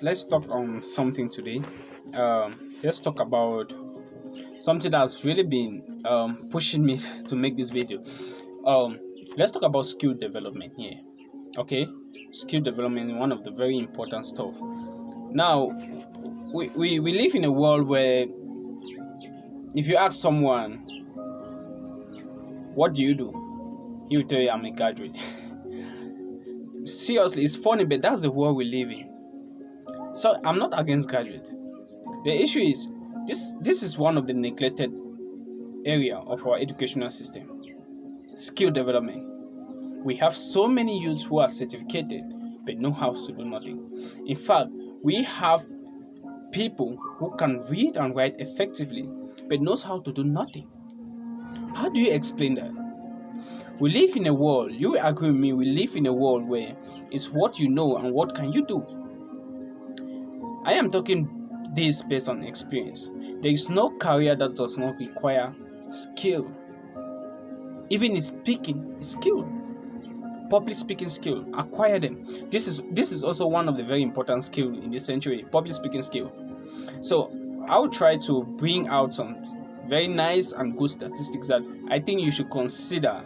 Let's talk on something today. Let's talk about something that's really been pushing me to make this video. Um, let's talk about skill development here. Okay, skill development is one of the very important stuff. Now, we live in a world where if you ask someone, what do you do? He will tell you, I'm a graduate. Seriously, it's funny, but that's the world we live in. So I'm not against graduate. The issue is this is one of the neglected area of our educational system. Skill development. We have so many youths who are certificated but know how to do nothing. In fact, we have people who can read and write effectively but knows how to do nothing. How do you explain that? We live in a world, you will agree with me, we live in a world where it's what you know and what can you do. I am talking this based on experience. There is no career that does not require skill. Even in speaking, skill. Public speaking skill, acquire them. This is also one of the very important skill in this century, public speaking skill. So I will try to bring out some very nice and good statistics that I think you should consider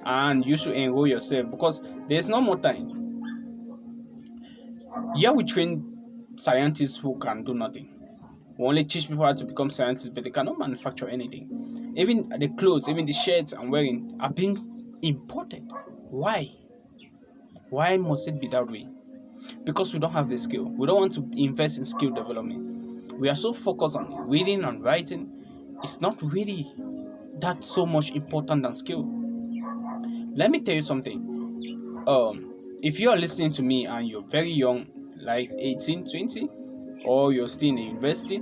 and you should enroll yourself because there's no more time. Here we train scientists who can do nothing. We only teach people how to become scientists, but they cannot manufacture anything. Even the clothes, even the shirts I'm wearing are being imported. Why? Why must it be that way? Because we don't have the skill. We don't want to invest in skill development. We are so focused on reading and writing. It's not really that so much important than skill. Let me tell you something. If you are listening to me and you're very young, like 18, 20, or you're still in the university,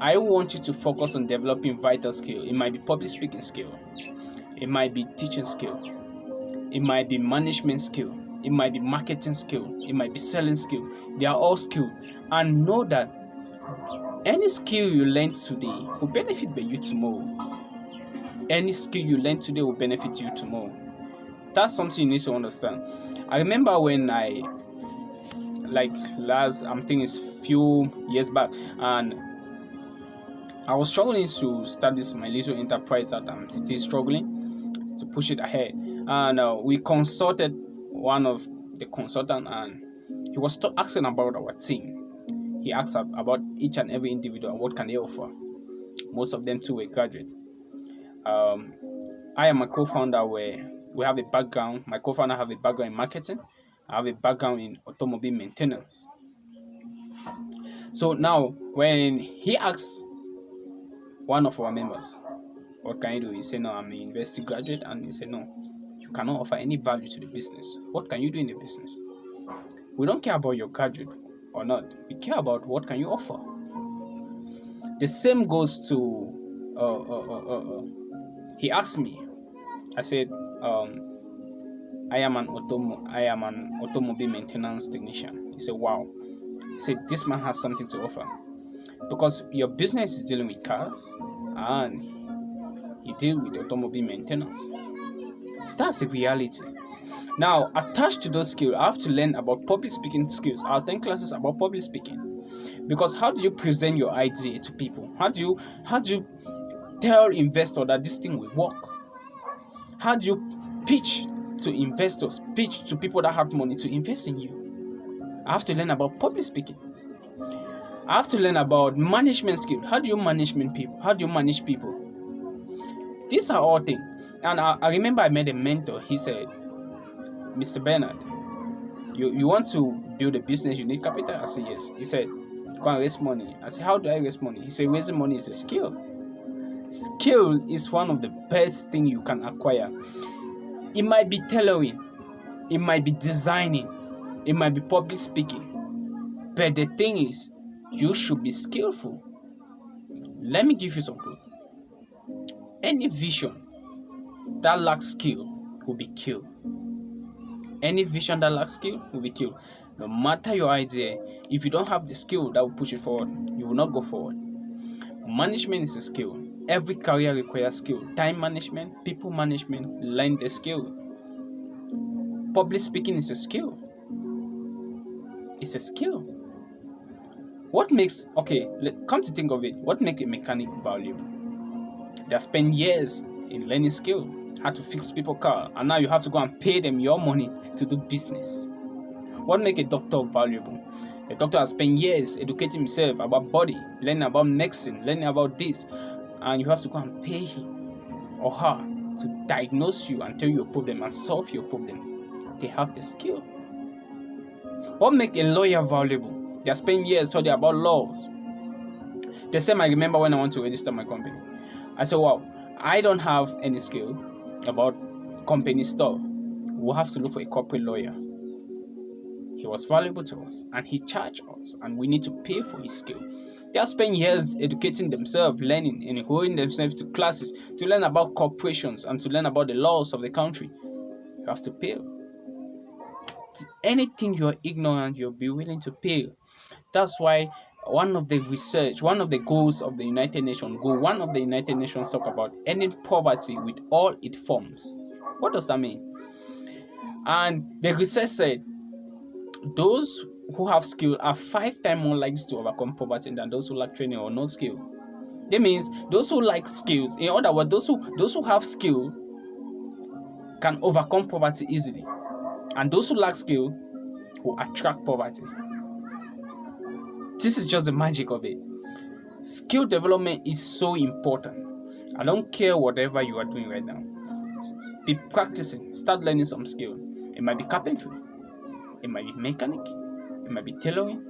I want you to focus on developing vital skill. It might be public speaking skill. It might be teaching skill. It might be management skill. It might be marketing skill. It might be selling skill. They are all skill. And know that any skill you learn today will benefit you tomorrow. Any skill you learn today will benefit you tomorrow. That's something you need to understand. I remember when I'm thinking it's few years back, and I was struggling to start this my little enterprise that I'm still struggling to push it ahead. And we consulted one of the consultant, and he was asking about our team. He asked about each and every individual and what can they offer. Most of them too were graduate. Um, I am a co-founder where we have a background. My co-founder have a background in marketing. I have a background in automobile maintenance. So now, when he asks one of our members, "What can you do?" He said, "No, I'm a university graduate," and he said, "No, you cannot offer any value to the business. What can you do in the business? We don't care about your graduate or not. We care about what can you offer." The same goes to he asked me. I said, I am an automobile maintenance technician. He said, "Wow." He said, "This man has something to offer because your business is dealing with cars and you deal with automobile maintenance." That's the reality. Now, attached to those skills, I have to learn about public speaking skills. I'll take classes about public speaking because how do you present your idea to people? How do you tell investor that this thing will work? How do you pitch to investors, pitch to people that have money to invest in you? I have to learn about public speaking. I have to learn about management skills. How do you management people? How do you manage people? These are all things. And I remember I met a mentor. He said, "Mr. Bernard, you want to build a business, you need capital?" I said, "Yes." He said, "Go and raise money." I said, "How do I raise money?" He said, "Raising money is a skill." Skill is one of the best thing you can acquire. It might be tailoring, it might be designing, it might be public speaking. But the thing is, you should be skillful. Let me give you some proof. Any vision that lacks skill will be killed. Any vision that lacks skill will be killed. No matter your idea, if you don't have the skill that will push it forward, you will not go forward. Management is a skill. Every career requires skill. Time management, people management, learn the skill. Public speaking is a skill. It's a skill. What makes, okay, come to think of it, what makes a mechanic valuable? They have spent years in learning skill, how to fix people's car, and now you have to go and pay them your money to do business. What makes a doctor valuable? A doctor has spent years educating himself about body, learning about medicine, learning about this, and you have to go and pay him or her to diagnose you and tell you your problem and solve your problem. They have the skill. What makes a lawyer valuable? They have spent years studying about laws. The same I remember when I want to register my company. I said, wow, I don't have any skill about company stuff. We'll have to look for a corporate lawyer. He was valuable to us and he charged us, and we need to pay for his skill. They have spent years educating themselves, learning, and enrolling themselves to classes to learn about corporations and to learn about the laws of the country. You have to pay. Anything you're ignorant, you'll be willing to pay. That's why one of the goals of the United Nations, one of the United Nations talk about ending poverty with all its forms. What does that mean? And the research said those who have skill are 5 times more likely to overcome poverty than those who lack training or no skill. That means those who like skills, in other words, those who have skill can overcome poverty easily, and those who lack skill will attract poverty. This is just the magic of it. Skill development is so important. I don't care whatever you are doing right now. Be practicing. Start learning some skill. It might be carpentry. It might be mechanic. It might be tailoring.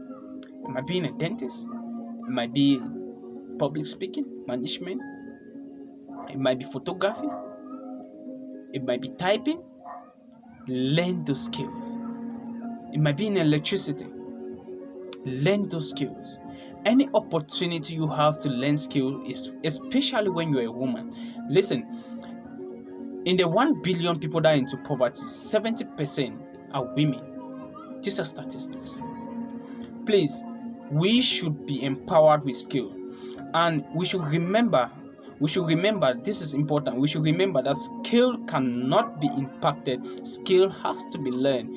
It might be in a dentist. It might be public speaking, management. It might be photography. It might be typing. Learn those skills. It might be in electricity. Learn those skills. Any opportunity you have to learn skill is, especially when you're a woman. Listen, in the 1 billion people that are into poverty, 70% are women. These are statistics. Please, we should be empowered with skill, and we should remember this is important. We should remember that skill cannot be impacted. Skill has to be learned.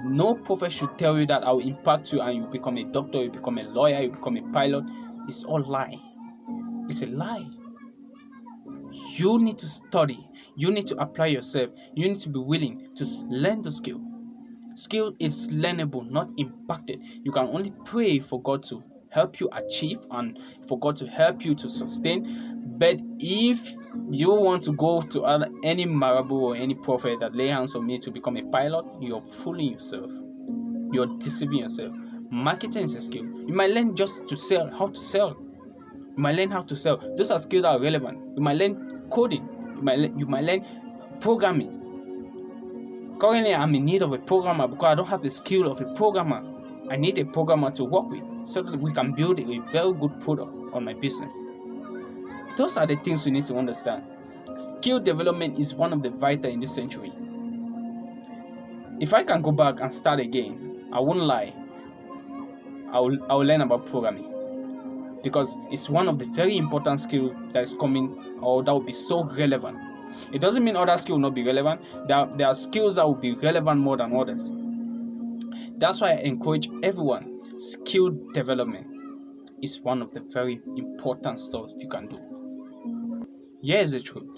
No prophet should tell you that I will impact you and you become a doctor, you become a lawyer, you become a pilot. It's all lie. It's a lie. You need to study. You need to apply yourself. You need to be willing to learn the skill. Skill is learnable, not impacted. You can only pray for God to help you achieve and for God to help you to sustain. But if you want to go to any marabu or any prophet that lay hands on me to become a pilot, you're fooling yourself. You're deceiving yourself. Marketing is a skill. You might learn just to sell, how to sell. You might learn how to sell. Those are skills that are relevant. You might learn coding. You might learn programming. Currently, I'm in need of a programmer because I don't have the skill of a programmer. I need a programmer to work with so that we can build a very good product on my business. Those are the things we need to understand. Skill development is one of the vital in this century. If I can go back and start again, I won't lie. I will learn about programming because it's one of the very important skills that is coming or that will be so relevant. It doesn't mean other skills will not be relevant. There are skills that will be relevant more than others. That's why I encourage everyone. Skill development is one of the very important stuff you can do. Here's the truth.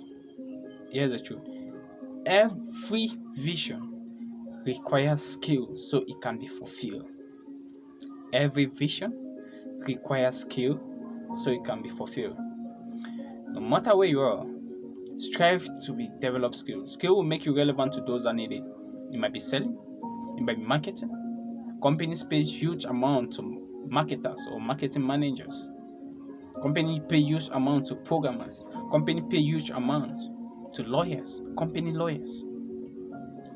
Every vision requires skill so it can be fulfilled. Every vision requires skill so it can be fulfilled. No matter where you are, strive to develop skills. Skill will make you relevant to those that need it. It might be selling, it might be marketing. Companies pay huge amount to marketers or marketing managers. Company pay huge amount to programmers. Company pay huge amounts to lawyers, company lawyers.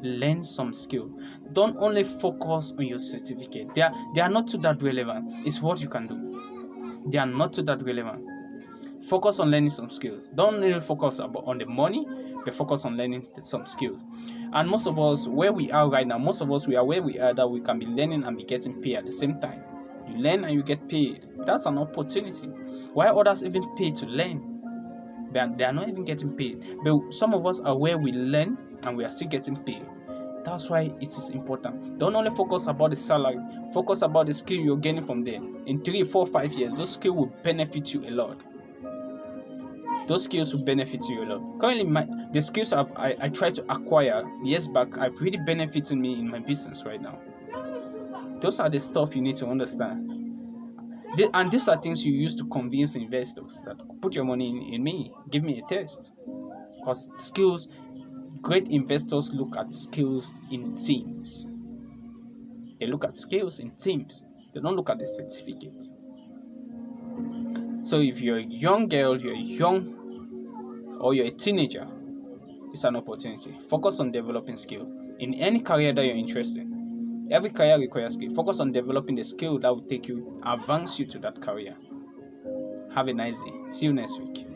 Learn some skill. Don't only focus on your certificate. They are not too that relevant. It's what you can do. They are not too that relevant. Focus on learning some skills. Don't really focus on the money, but focus on learning some skills. And most of us, where we are right now, we are where we are that we can be learning and be getting paid at the same time. You learn and you get paid. That's an opportunity. Why others even pay to learn? They are not even getting paid. But some of us are where we learn and we are still getting paid. That's why it is important. Don't only focus about the salary, focus about the skill you're gaining from there. In 3, 4, 5 years, those skills will benefit you a lot. Those skills will benefit you a lot. Currently, the skills I try to acquire years back have really benefited me in my business right now. Those are the stuff you need to understand. And these are things you use to convince investors that put your money in me, give me a test. Because skills, great investors look at skills in teams. They look at skills in teams. They don't look at the certificate. So if you're a young girl, you're a teenager, it's an opportunity. Focus on developing skill in any career that you're interested in. Every career requires skill. Focus on developing the skill that will advance you to that career. Have a nice day. See you next week.